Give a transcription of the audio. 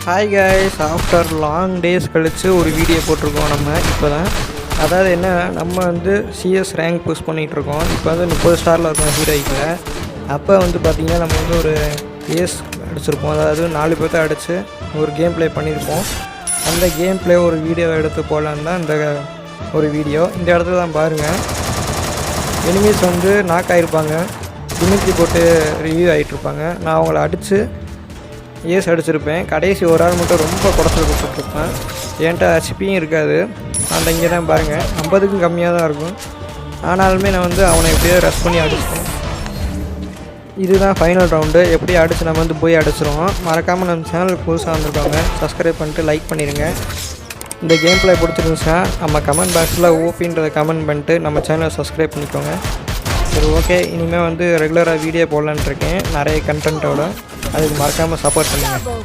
Hi guys, after long days கழித்து ஒரு video போட்டிருக்கோம். நம்ம இப்போ தான் அதாவது என்ன, நம்ம வந்து சிஎஸ் ரேங்க் புஷ் பண்ணிகிட்ருக்கோம். இப்போ வந்து 30 ஸ்டாரில் இருக்கோம் ஹீரோய்க்கில். அப்போ வந்து பார்த்திங்கன்னா நம்ம வந்து ஒரு ஏஸ் அடிச்சிருப்போம். அதாவது 4 பேர்த்த அடித்து ஒரு கேம் ப்ளே பண்ணியிருப்போம். அந்த கேம் ப்ளே ஒரு வீடியோ எடுத்து போடலான்னு தான் இந்த ஒரு வீடியோ. இந்த இடத்துல தான் பாருங்கள், எனிமீஸ் வந்து நாக் ஆகிருப்பாங்க, டிமிக்கி போட்டு ரிவ்யூ ஆகிட்ருப்பாங்க. நான் அவங்கள அடித்து ஏஸ் அடிச்சிருப்பேன். கடைசி ஒரு ஆள் மட்டும் ரொம்ப குடத்தில் கொடுத்துட்ருப்பேன். என்கிட்ட ஹெச்பியும் இருக்காது. அந்த இங்கே தான் பாருங்கள், 50க்கும் கம்மியாக தான் இருக்கும். ஆனாலுமே நான் வந்து அவனை எப்படியோ ரஷ் பண்ணி அடிச்சிட்டேன். இதுதான் ஃபைனல் ரவுண்டு. எப்படி அடித்து நம்ம வந்து போய் அடிச்சிருவோம். மறக்காமல் நம்ம சேனலுக்கு புதுசாக வந்திருக்காங்க, சப்ஸ்கிரைப் பண்ணிட்டு லைக் பண்ணிடுங்க. இந்த கேம் பிளே பிடிச்சிருந்துச்சுன்னா நம்ம கமெண்ட் பாக்ஸில் ஓபின்றதை கமெண்ட் பண்ணிட்டு நம்ம சேனலை சப்ஸ்கிரைப் பண்ணிக்கோங்க. சரி, ஓகே. இனிமேல் வந்து ரெகுலராக வீடியோ போடலான்ட்டு இருக்கேன், நிறைய கண்டென்ட்டோட. அதுக்கு மறக்காமல் சப்போர்ட் பண்ணுங்கள்.